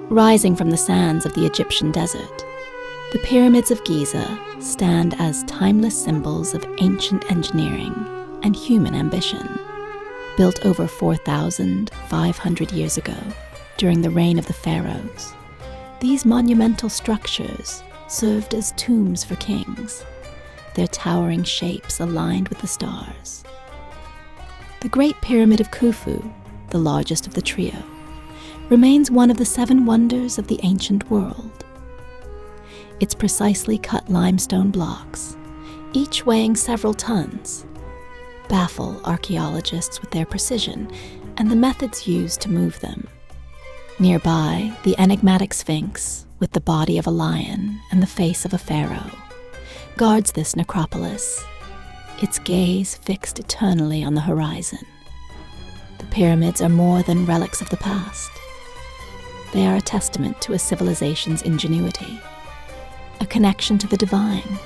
Rising from the sands of the Egyptian desert, the pyramids of Giza stand as timeless symbols of ancient engineering and human ambition. Built over 4,500 years ago, during the reign of the pharaohs, these monumental structures served as tombs for kings, their towering shapes aligned with the stars. The Great Pyramid of Khufu, the largest of the trio, remains one of the 7 wonders of the ancient world. Its precisely cut limestone blocks, each weighing several tons, baffle archaeologists with their precision and the methods used to move them. Nearby, the enigmatic Sphinx, with the body of a lion and the face of a pharaoh, guards this necropolis, its gaze fixed eternally on the horizon. The pyramids are more than relics of the past. They are a testament to a civilization's ingenuity, a connection to the divine,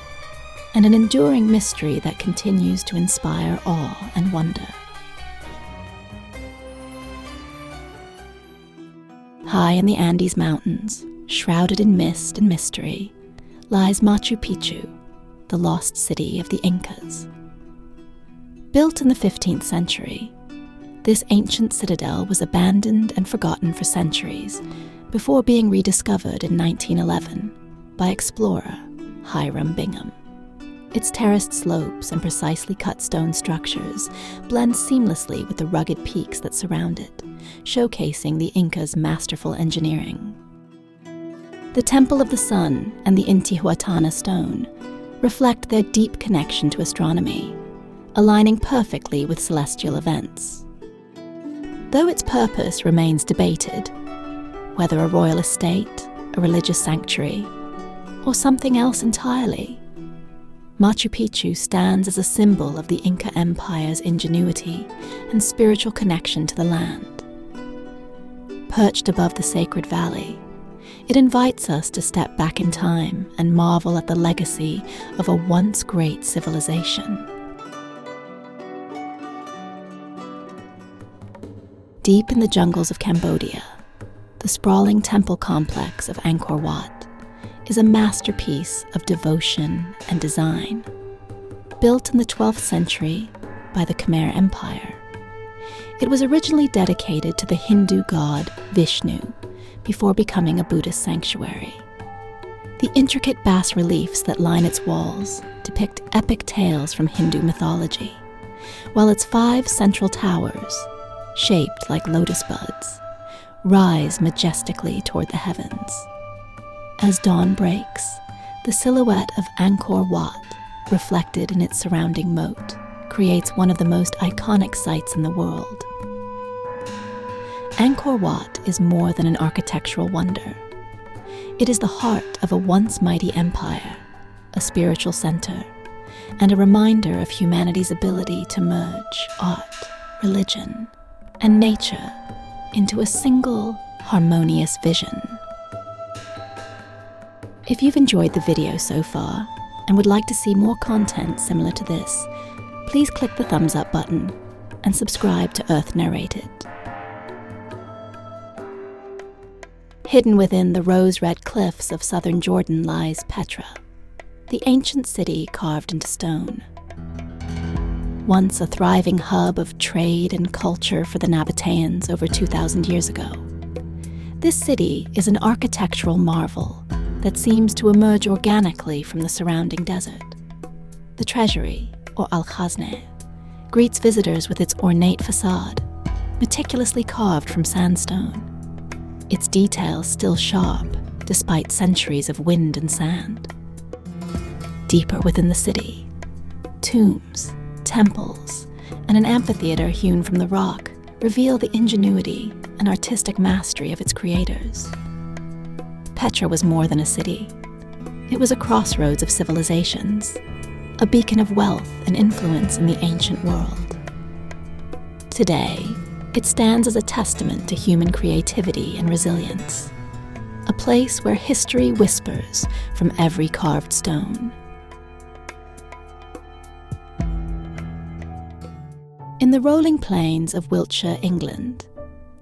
and an enduring mystery that continues to inspire awe and wonder. High in the Andes Mountains, shrouded in mist and mystery, lies Machu Picchu, the lost city of the Incas. Built in the 15th century, this ancient citadel was abandoned and forgotten for centuries before being rediscovered in 1911 by explorer Hiram Bingham. Its terraced slopes and precisely cut stone structures blend seamlessly with the rugged peaks that surround it, showcasing the Incas' masterful engineering. The Temple of the Sun and the Intihuatana stone reflect their deep connection to astronomy, aligning perfectly with celestial events. Though its purpose remains debated, whether a royal estate, a religious sanctuary, or something else entirely, Machu Picchu stands as a symbol of the Inca Empire's ingenuity and spiritual connection to the land. Perched above the sacred valley, it invites us to step back in time and marvel at the legacy of a once great civilization. Deep in the jungles of Cambodia, the sprawling temple complex of Angkor Wat is a masterpiece of devotion and design. Built in the 12th century by the Khmer Empire, it was originally dedicated to the Hindu god Vishnu before becoming a Buddhist sanctuary. The intricate bas-reliefs that line its walls depict epic tales from Hindu mythology, while its 5 central towers, shaped like lotus buds, rise majestically toward the heavens. As dawn breaks, the silhouette of Angkor Wat, reflected in its surrounding moat, creates one of the most iconic sights in the world. Angkor Wat is more than an architectural wonder. It is the heart of a once mighty empire, a spiritual center, and a reminder of humanity's ability to merge art, religion, and nature into a single, harmonious vision. If you've enjoyed the video so far and would like to see more content similar to this, please click the thumbs up button and subscribe to Earth Narrated. Hidden within the rose-red cliffs of southern Jordan lies Petra, the ancient city carved into stone. Once a thriving hub of trade and culture for the Nabateans over 2,000 years ago, this city is an architectural marvel that seems to emerge organically from the surrounding desert. The treasury, or Al-Khazne, greets visitors with its ornate facade, meticulously carved from sandstone, its details still sharp despite centuries of wind and sand. Deeper within the city, tombs, temples, and an amphitheater hewn from the rock reveal the ingenuity and artistic mastery of its creators. Petra was more than a city. It was a crossroads of civilizations, a beacon of wealth and influence in the ancient world. Today, it stands as a testament to human creativity and resilience, a place where history whispers from every carved stone. In the rolling plains of Wiltshire, England,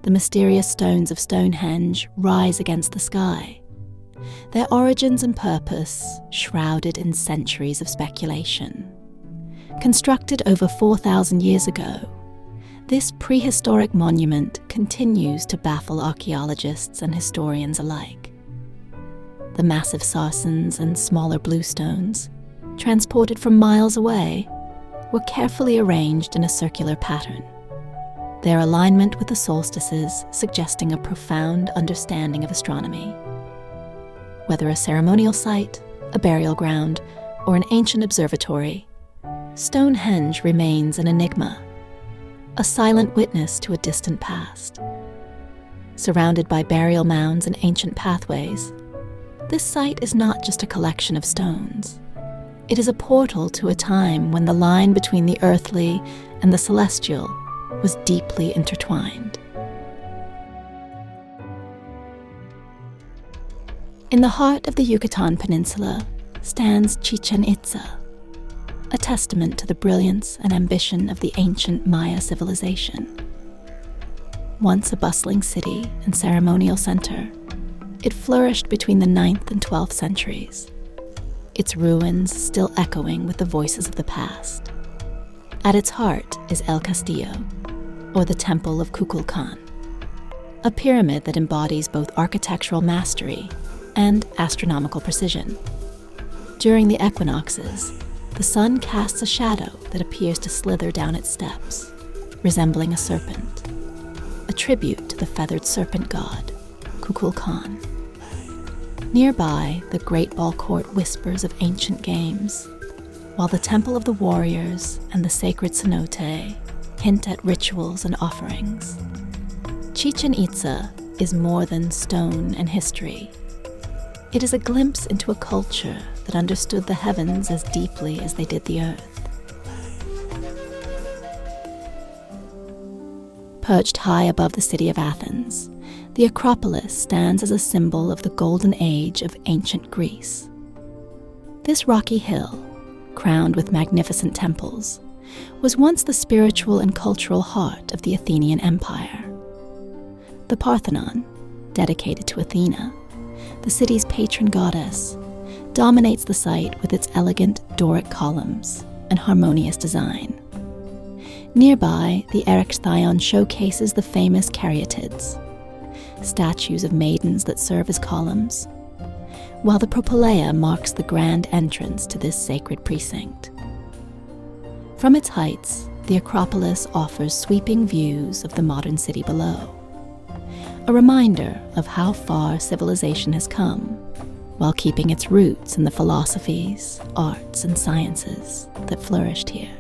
the mysterious stones of Stonehenge rise against the sky, their origins and purpose shrouded in centuries of speculation. Constructed over 4,000 years ago, this prehistoric monument continues to baffle archaeologists and historians alike. The massive sarsens and smaller bluestones, transported from miles away, were carefully arranged in a circular pattern, their alignment with the solstices suggesting a profound understanding of astronomy. Whether a ceremonial site, a burial ground, or an ancient observatory, Stonehenge remains an enigma, a silent witness to a distant past. Surrounded by burial mounds and ancient pathways, this site is not just a collection of stones. It is a portal to a time when the line between the earthly and the celestial was deeply intertwined. In the heart of the Yucatan Peninsula stands Chichen Itza, a testament to the brilliance and ambition of the ancient Maya civilization. Once a bustling city and ceremonial center, it flourished between the 9th and 12th centuries, its ruins still echoing with the voices of the past. At its heart is El Castillo, or the Temple of Kukulkan, a pyramid that embodies both architectural mastery and astronomical precision. During the equinoxes, the sun casts a shadow that appears to slither down its steps, resembling a serpent, a tribute to the feathered serpent god, Kukulkan. Nearby, the Great Ball Court whispers of ancient games, while the Temple of the Warriors and the sacred cenote hint at rituals and offerings. Chichen Itza is more than stone and history. It is a glimpse into a culture that understood the heavens as deeply as they did the earth. Perched high above the city of Athens, the Acropolis stands as a symbol of the golden age of ancient Greece. This rocky hill, crowned with magnificent temples, was once the spiritual and cultural heart of the Athenian Empire. The Parthenon, dedicated to Athena, the city's patron goddess, dominates the site with its elegant Doric columns and harmonious design. Nearby, the Erechtheion showcases the famous caryatids, statues of maidens that serve as columns, while the Propylaea marks the grand entrance to this sacred precinct. From its heights, the Acropolis offers sweeping views of the modern city below, a reminder of how far civilization has come, while keeping its roots in the philosophies, arts, and sciences that flourished here.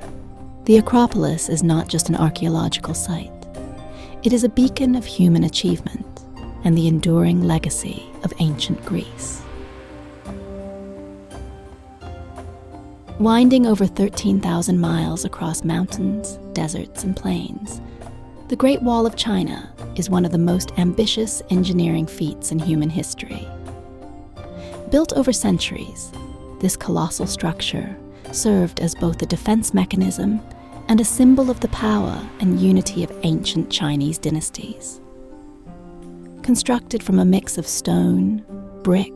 The Acropolis is not just an archaeological site. It is a beacon of human achievement and the enduring legacy of ancient Greece. Winding over 13,000 miles across mountains, deserts, and plains, the Great Wall of China is one of the most ambitious engineering feats in human history. Built over centuries, this colossal structure served as both a defense mechanism and a symbol of the power and unity of ancient Chinese dynasties. Constructed from a mix of stone, brick,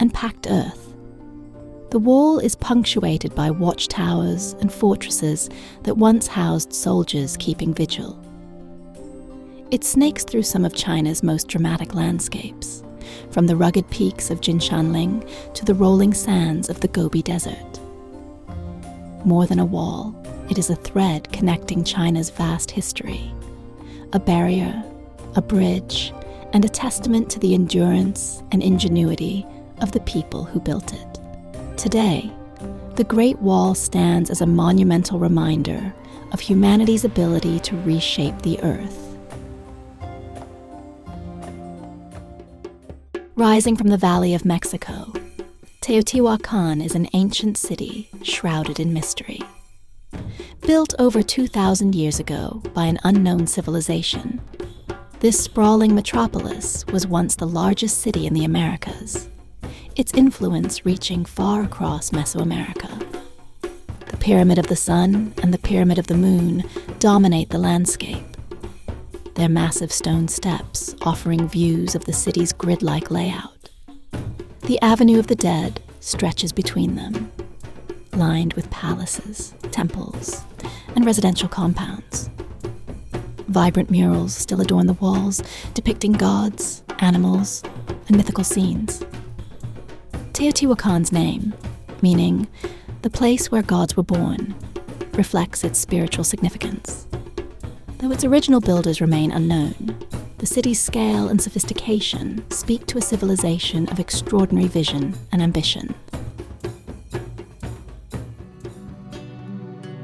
and packed earth, the wall is punctuated by watchtowers and fortresses that once housed soldiers keeping vigil. It snakes through some of China's most dramatic landscapes, from the rugged peaks of Jinshanling to the rolling sands of the Gobi Desert. More than a wall, it is a thread connecting China's vast history, a barrier, a bridge, and a testament to the endurance and ingenuity of the people who built it. Today, the Great Wall stands as a monumental reminder of humanity's ability to reshape the earth. Rising from the Valley of Mexico, Teotihuacan is an ancient city shrouded in mystery. Built over 2,000 years ago by an unknown civilization, this sprawling metropolis was once the largest city in the Americas, its influence reaching far across Mesoamerica. The Pyramid of the Sun and the Pyramid of the Moon dominate the landscape. their massive stone steps offering views of the city's grid-like layout. The Avenue of the Dead stretches between them, lined with palaces, temples, and residential compounds. Vibrant murals still adorn the walls, depicting gods, animals, and mythical scenes. Teotihuacan's name, meaning the place where gods were born, reflects its spiritual significance. Though its original builders remain unknown, the city's scale and sophistication speak to a civilization of extraordinary vision and ambition.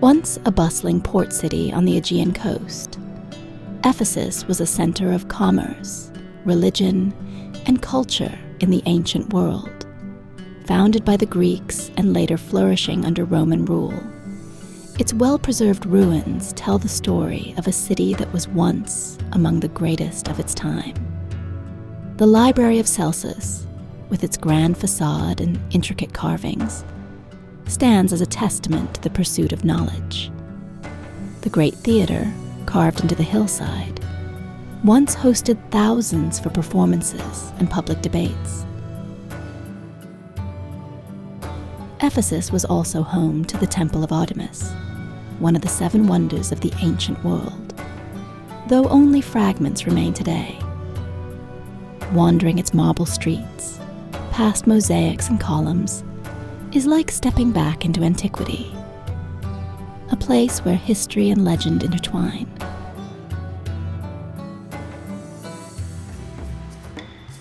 Once a bustling port city on the Aegean coast, Ephesus was a center of commerce, religion, and culture in the ancient world, founded by the Greeks and later flourishing under Roman rule. Its well-preserved ruins tell the story of a city that was once among the greatest of its time. The Library of Celsus, with its grand facade and intricate carvings, stands as a testament to the pursuit of knowledge. The Great Theater, carved into the hillside, once hosted thousands for performances and public debates. Ephesus was also home to the Temple of Artemis, one of the 7 wonders of the ancient world, though only fragments remain today. Wandering its marble streets, past mosaics and columns, is like stepping back into antiquity, a place where history and legend intertwine.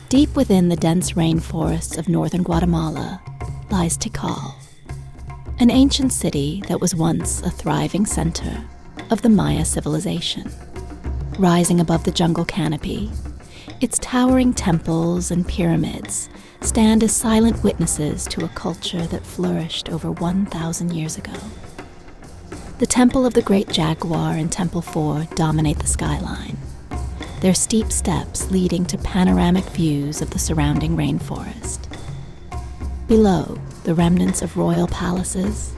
Deep within the dense rainforests of northern Guatemala lies Tikal, an ancient city that was once a thriving center of the Maya civilization. Rising above the jungle canopy, its towering temples and pyramids stand as silent witnesses to a culture that flourished over 1,000 years ago. The Temple of the Great Jaguar and Temple 4 dominate the skyline, their steep steps leading to panoramic views of the surrounding rainforest. Below, the remnants of royal palaces,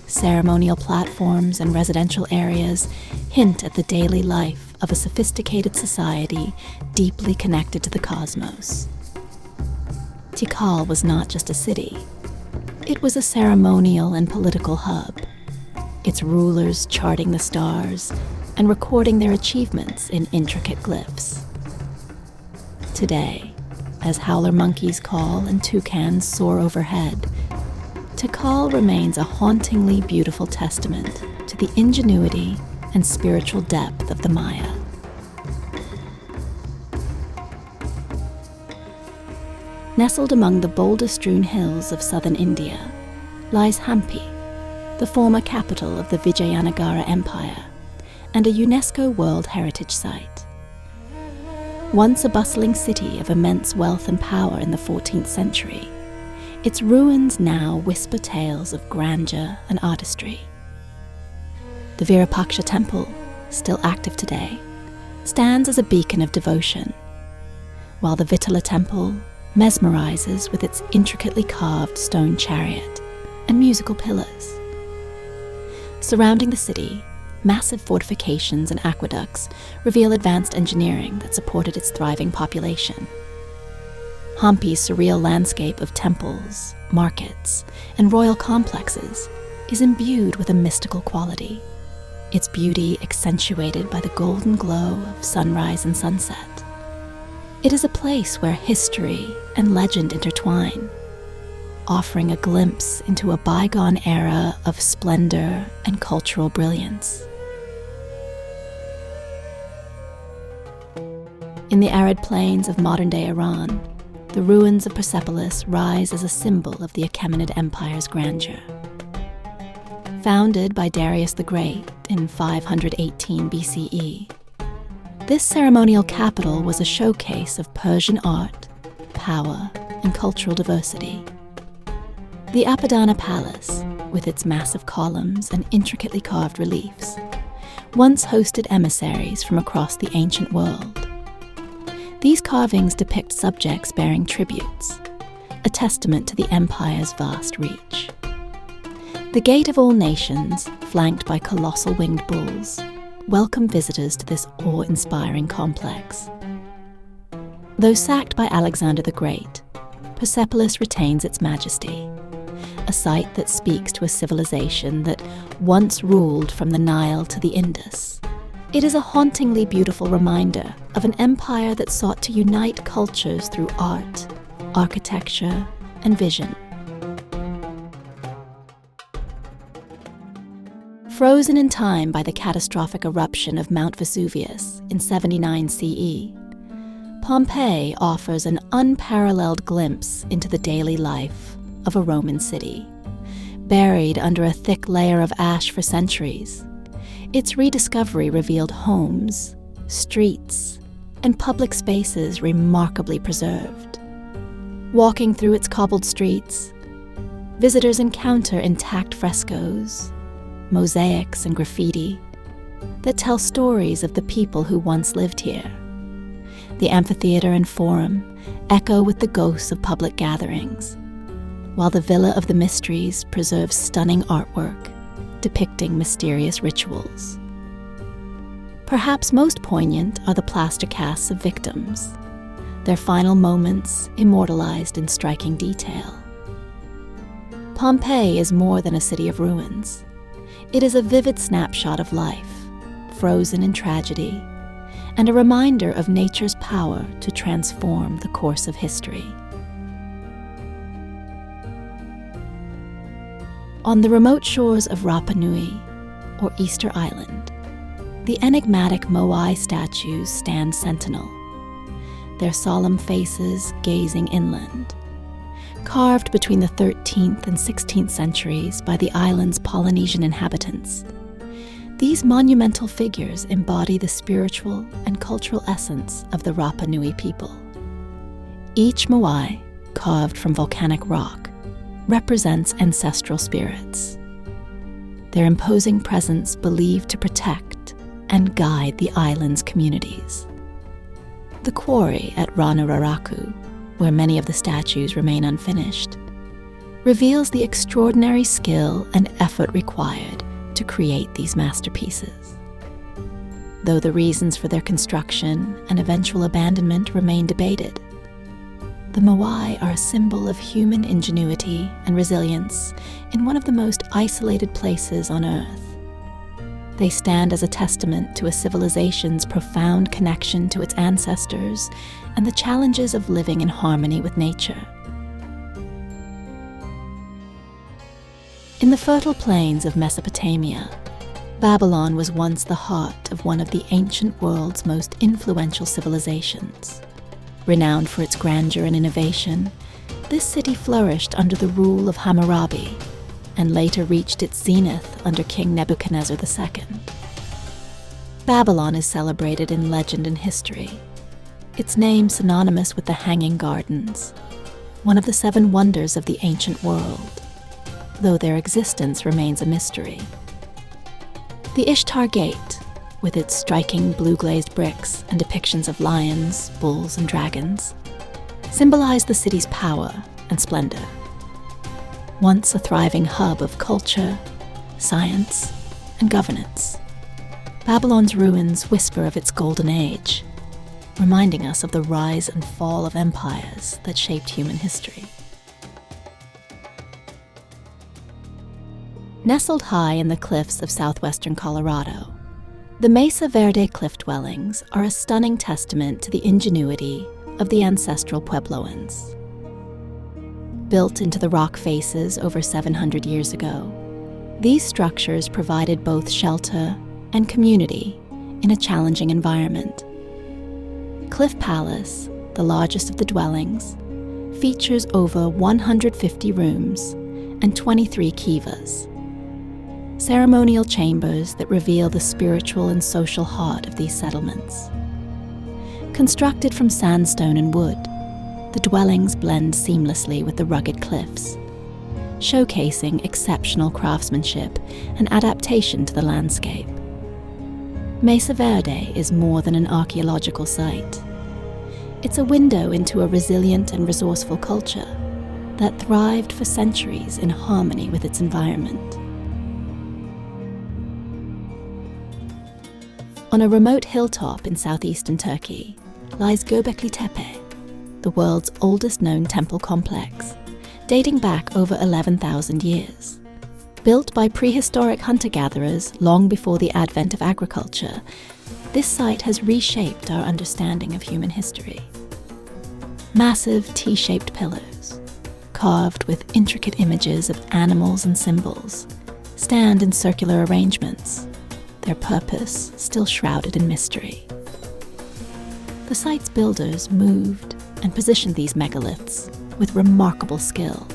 ceremonial platforms, and residential areas hint at the daily life of a sophisticated society deeply connected to the cosmos. Tikal was not just a city. It was a ceremonial and political hub, its rulers charting the stars and recording their achievements in intricate glyphs. Today, as howler monkeys call and toucans soar overhead, Tikal remains a hauntingly beautiful testament to the ingenuity and spiritual depth of the Maya. Nestled among the boulder-strewn hills of southern India lies Hampi, the former capital of the Vijayanagara Empire and a UNESCO World Heritage Site. Once a bustling city of immense wealth and power in the 14th century, its ruins now whisper tales of grandeur and artistry. The Virupaksha Temple, still active today, stands as a beacon of devotion, while the Vitala Temple mesmerizes with its intricately carved stone chariot and musical pillars. Surrounding the city, massive fortifications and aqueducts reveal advanced engineering that supported its thriving population. Hampi's surreal landscape of temples, markets, and royal complexes is imbued with a mystical quality, its beauty accentuated by the golden glow of sunrise and sunset. It is a place where history and legend intertwine, offering a glimpse into a bygone era of splendor and cultural brilliance. In the arid plains of modern-day Iran, the ruins of Persepolis rise as a symbol of the Achaemenid Empire's grandeur. Founded by Darius the Great in 518 BCE, this ceremonial capital was a showcase of Persian art, power, and cultural diversity. The Apadana Palace, with its massive columns and intricately carved reliefs, once hosted emissaries from across the ancient world. These carvings depict subjects bearing tributes, a testament to the empire's vast reach. The Gate of All Nations, flanked by colossal winged bulls, welcome visitors to this awe-inspiring complex. Though sacked by Alexander the Great, Persepolis retains its majesty, a site that speaks to a civilization that once ruled from the Nile to the Indus. It is a hauntingly beautiful reminder of an empire that sought to unite cultures through art, architecture, and vision. Frozen in time by the catastrophic eruption of Mount Vesuvius in 79 CE, Pompeii offers an unparalleled glimpse into the daily life of a Roman city. Buried under a thick layer of ash for centuries, its rediscovery revealed homes, streets, and public spaces remarkably preserved. Walking through its cobbled streets, visitors encounter intact frescoes, mosaics, and graffiti that tell stories of the people who once lived here. The amphitheater and forum echo with the ghosts of public gatherings, while the Villa of the Mysteries preserves stunning artwork depicting mysterious rituals. Perhaps most poignant are the plaster casts of victims, their final moments immortalized in striking detail. Pompeii is more than a city of ruins. It is a vivid snapshot of life, frozen in tragedy, and a reminder of nature's power to transform the course of history. On the remote shores of Rapa Nui, or Easter Island, the enigmatic Moai statues stand sentinel, their solemn faces gazing inland. Carved between the 13th and 16th centuries by the island's Polynesian inhabitants, these monumental figures embody the spiritual and cultural essence of the Rapa Nui people. Each Moai, carved from volcanic rock, represents ancestral spirits, their imposing presence believed to protect and guide the island's communities. The quarry at Ranuraraku, where many of the statues remain unfinished, reveals the extraordinary skill and effort required to create these masterpieces. Though the reasons for their construction and eventual abandonment remain debated, the Moai are a symbol of human ingenuity and resilience in one of the most isolated places on Earth. They stand as a testament to a civilization's profound connection to its ancestors and the challenges of living in harmony with nature. In the fertile plains of Mesopotamia, Babylon was once the heart of one of the ancient world's most influential civilizations. Renowned for its grandeur and innovation, this city flourished under the rule of Hammurabi and later reached its zenith under King Nebuchadnezzar II. Babylon is celebrated in legend and history, its name synonymous with the Hanging Gardens, one of the 7 wonders of the ancient world, though their existence remains a mystery. The Ishtar Gate, with its striking blue-glazed bricks and depictions of lions, bulls, and dragons, symbolize the city's power and splendor. Once a thriving hub of culture, science, and governance, Babylon's ruins whisper of its golden age, reminding us of the rise and fall of empires that shaped human history. Nestled high in the cliffs of southwestern Colorado, the Mesa Verde cliff dwellings are a stunning testament to the ingenuity of the ancestral Puebloans. Built into the rock faces over 700 years ago, these structures provided both shelter and community in a challenging environment. Cliff Palace, the largest of the dwellings, features over 150 rooms and 23 kivas, ceremonial chambers that reveal the spiritual and social heart of these settlements. Constructed from sandstone and wood, the dwellings blend seamlessly with the rugged cliffs, showcasing exceptional craftsmanship and adaptation to the landscape. Mesa Verde is more than an archaeological site. It's a window into a resilient and resourceful culture that thrived for centuries in harmony with its environment. On a remote hilltop in southeastern Turkey lies Göbekli Tepe, the world's oldest known temple complex, dating back over 11,000 years. Built by prehistoric hunter-gatherers long before the advent of agriculture, this site has reshaped our understanding of human history. Massive T-shaped pillars, carved with intricate images of animals and symbols, stand in circular arrangements, their purpose still shrouded in mystery. The site's builders moved and positioned these megaliths with remarkable skill,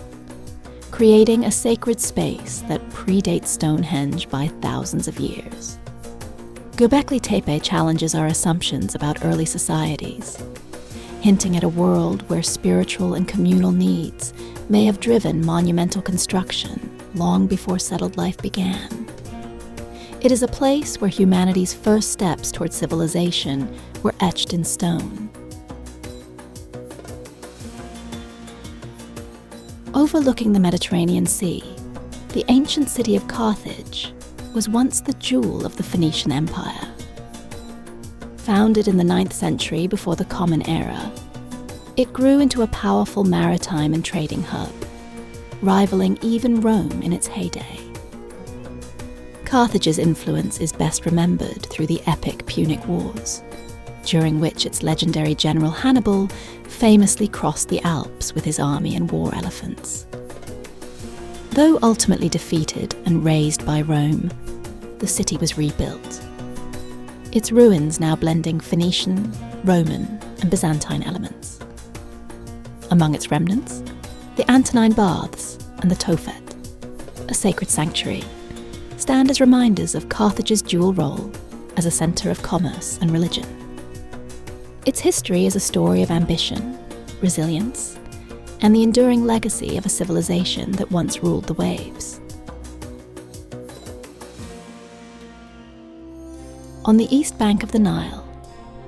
creating a sacred space that predates Stonehenge by thousands of years. Göbekli Tepe challenges our assumptions about early societies, hinting at a world where spiritual and communal needs may have driven monumental construction long before settled life began. It is a place where humanity's first steps toward civilization were etched in stone. Overlooking the Mediterranean Sea, the ancient city of Carthage was once the jewel of the Phoenician Empire. Founded in the 9th century before the Common Era, it grew into a powerful maritime and trading hub, rivaling even Rome in its heyday. Carthage's influence is best remembered through the epic Punic Wars, during which its legendary general Hannibal famously crossed the Alps with his army and war elephants. Though ultimately defeated and razed by Rome, the city was rebuilt, its ruins now blending Phoenician, Roman, and Byzantine elements. Among its remnants, the Antonine Baths and the Tophet, a sacred sanctuary, stand as reminders of Carthage's dual role as a center of commerce and religion. Its history is a story of ambition, resilience, and the enduring legacy of a civilization that once ruled the waves. On the east bank of the Nile,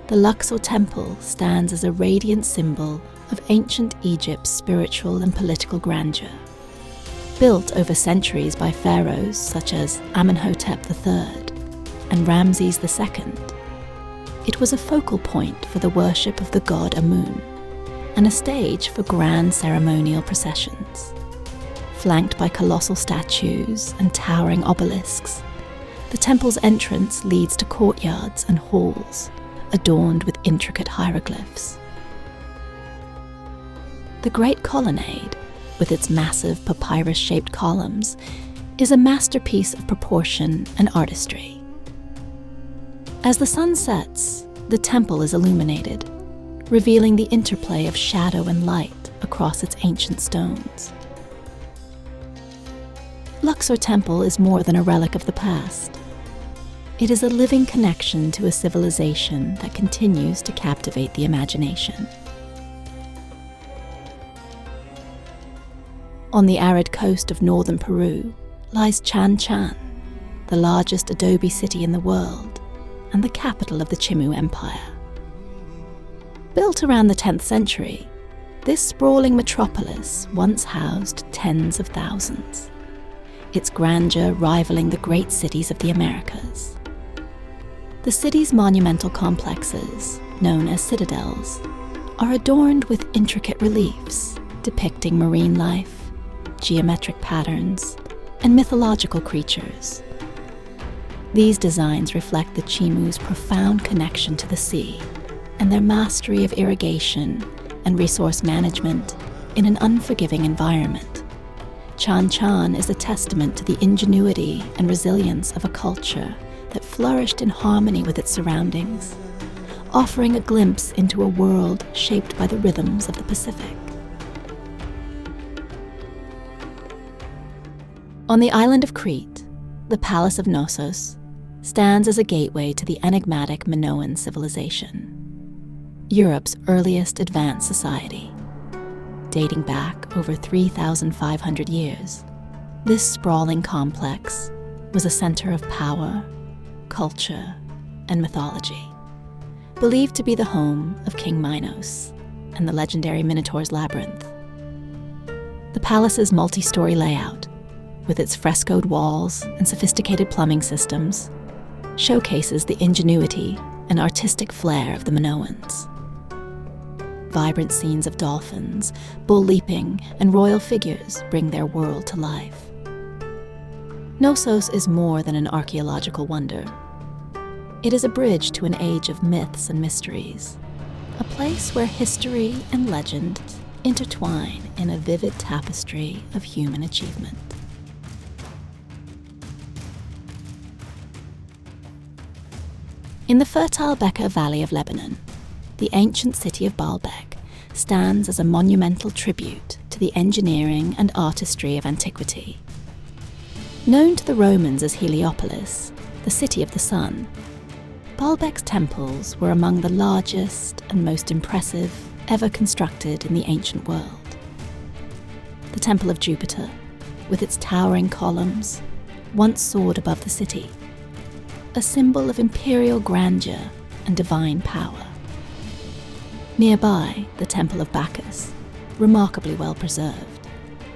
the Luxor Temple stands as a radiant symbol of ancient Egypt's spiritual and political grandeur. Built over centuries by pharaohs such as Amenhotep III and Ramses II, it was a focal point for the worship of the god Amun and a stage for grand ceremonial processions. Flanked by colossal statues and towering obelisks, the temple's entrance leads to courtyards and halls adorned with intricate hieroglyphs. The Great Colonnade, with its massive papyrus-shaped columns, is a masterpiece of proportion and artistry. As the sun sets, the temple is illuminated, revealing the interplay of shadow and light across its ancient stones. Luxor Temple is more than a relic of the past. It is a living connection to a civilization that continues to captivate the imagination. On the arid coast of northern Peru lies Chan Chan, the largest adobe city in the world and the capital of the Chimu Empire. Built around the 10th century, this sprawling metropolis once housed tens of thousands, its grandeur rivaling the great cities of the Americas. The city's monumental complexes, known as citadels, are adorned with intricate reliefs depicting marine life, geometric patterns, and mythological creatures. These designs reflect the Chimu's profound connection to the sea and their mastery of irrigation and resource management in an unforgiving environment. Chan Chan is a testament to the ingenuity and resilience of a culture that flourished in harmony with its surroundings, offering a glimpse into a world shaped by the rhythms of the Pacific. On the island of Crete, the Palace of Knossos stands as a gateway to the enigmatic Minoan civilization, Europe's earliest advanced society. Dating back over 3,500 years, this sprawling complex was a center of power, culture, and mythology, believed to be the home of King Minos and the legendary Minotaur's Labyrinth. The palace's multi-story layout, with its frescoed walls and sophisticated plumbing systems, showcases the ingenuity and artistic flair of the Minoans. Vibrant scenes of dolphins, bull leaping, and royal figures bring their world to life. Knossos is more than an archaeological wonder. It is a bridge to an age of myths and mysteries, a place where history and legend intertwine in a vivid tapestry of human achievement. In the fertile Bekaa Valley of Lebanon, the ancient city of Baalbek stands as a monumental tribute to the engineering and artistry of antiquity. Known to the Romans as Heliopolis, the city of the sun, Baalbek's temples were among the largest and most impressive ever constructed in the ancient world. The Temple of Jupiter, with its towering columns, once soared above the city, a symbol of imperial grandeur and divine power. Nearby, the Temple of Bacchus, remarkably well preserved,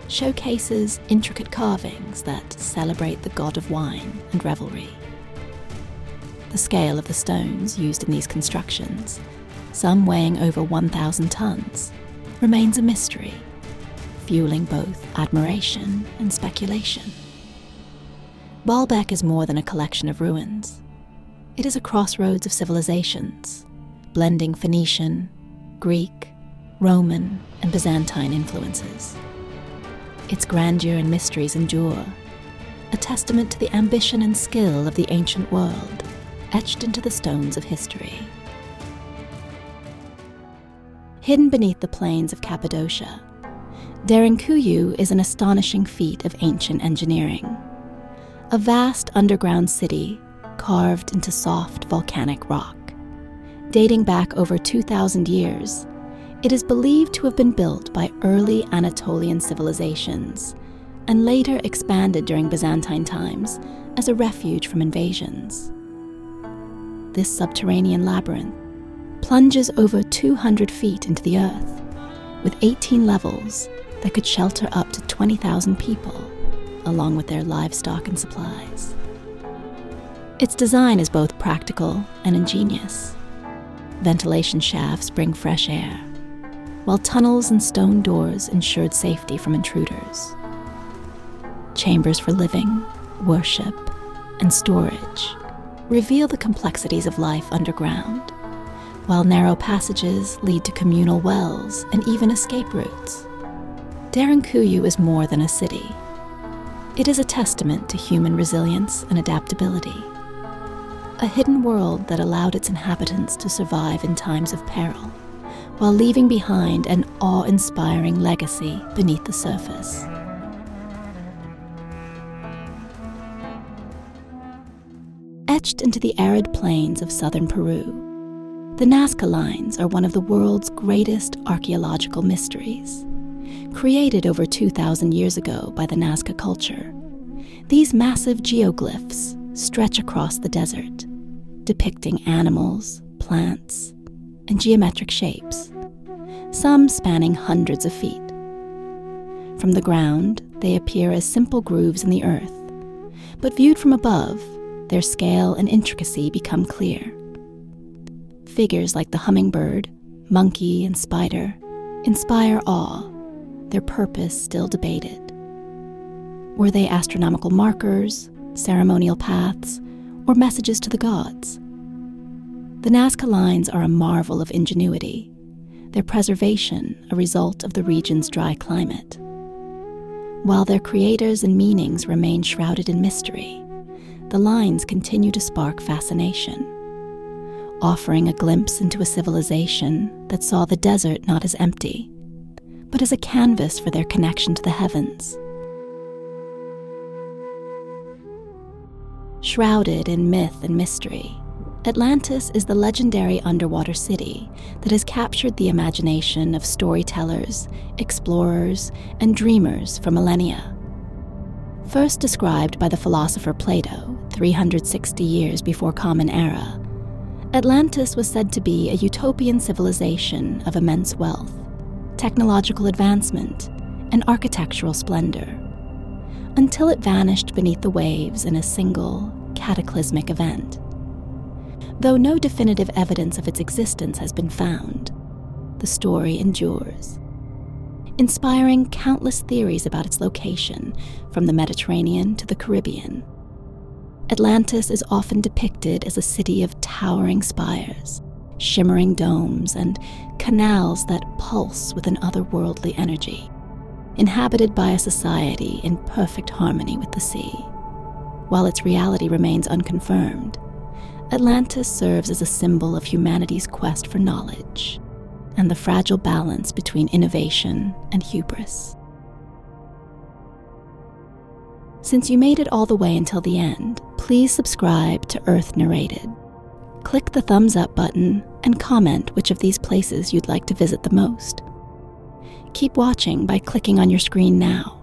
showcases intricate carvings that celebrate the god of wine and revelry. The scale of the stones used in these constructions, some weighing over 1,000 tons, remains a mystery, fueling both admiration and speculation. Baalbek is more than a collection of ruins. It is a crossroads of civilizations, blending Phoenician, Greek, Roman, and Byzantine influences. Its grandeur and mysteries endure, a testament to the ambition and skill of the ancient world, etched into the stones of history. Hidden beneath the plains of Cappadocia, Derinkuyu is an astonishing feat of ancient engineering. A vast underground city carved into soft volcanic rock. Dating back over 2,000 years, it is believed to have been built by early Anatolian civilizations and later expanded during Byzantine times as a refuge from invasions. This subterranean labyrinth plunges over 200 feet into the earth, with 18 levels that could shelter up to 20,000 people, along with their livestock and supplies. Its design is both practical and ingenious. Ventilation shafts bring fresh air, while tunnels and stone doors ensured safety from intruders. Chambers for living, worship, and storage reveal the complexities of life underground, while narrow passages lead to communal wells and even escape routes. Derinkuyu is more than a city. It is a testament to human resilience and adaptability, a hidden world that allowed its inhabitants to survive in times of peril, while leaving behind an awe-inspiring legacy beneath the surface. Etched into the arid plains of southern Peru, the Nazca Lines are one of the world's greatest archaeological mysteries. Created over 2,000 years ago by the Nazca culture, these massive geoglyphs stretch across the desert, depicting animals, plants, and geometric shapes, some spanning hundreds of feet. From the ground, they appear as simple grooves in the earth, but viewed from above, their scale and intricacy become clear. Figures like the hummingbird, monkey, and spider inspire awe, their purpose still debated. Were they astronomical markers, ceremonial paths, or messages to the gods? The Nazca Lines are a marvel of ingenuity, their preservation a result of the region's dry climate. While their creators and meanings remain shrouded in mystery, the lines continue to spark fascination, offering a glimpse into a civilization that saw the desert not as empty, but as a canvas for their connection to the heavens. Shrouded in myth and mystery, Atlantis is the legendary underwater city that has captured the imagination of storytellers, explorers, and dreamers for millennia. First described by the philosopher Plato 360 years before Common Era, Atlantis was said to be a utopian civilization of immense wealth, technological advancement, and architectural splendor, until it vanished beneath the waves in a single, cataclysmic event. Though no definitive evidence of its existence has been found, the story endures, inspiring countless theories about its location, from the Mediterranean to the Caribbean. Atlantis is often depicted as a city of towering spires, shimmering domes, and canals that pulse with an otherworldly energy, inhabited by a society in perfect harmony with the sea. While its reality remains unconfirmed, Atlantis serves as a symbol of humanity's quest for knowledge and the fragile balance between innovation and hubris. Since you made it all the way until the end, please subscribe to Earth Narrated. Click the thumbs up button and comment which of these places you'd like to visit the most. Keep watching by clicking on your screen now.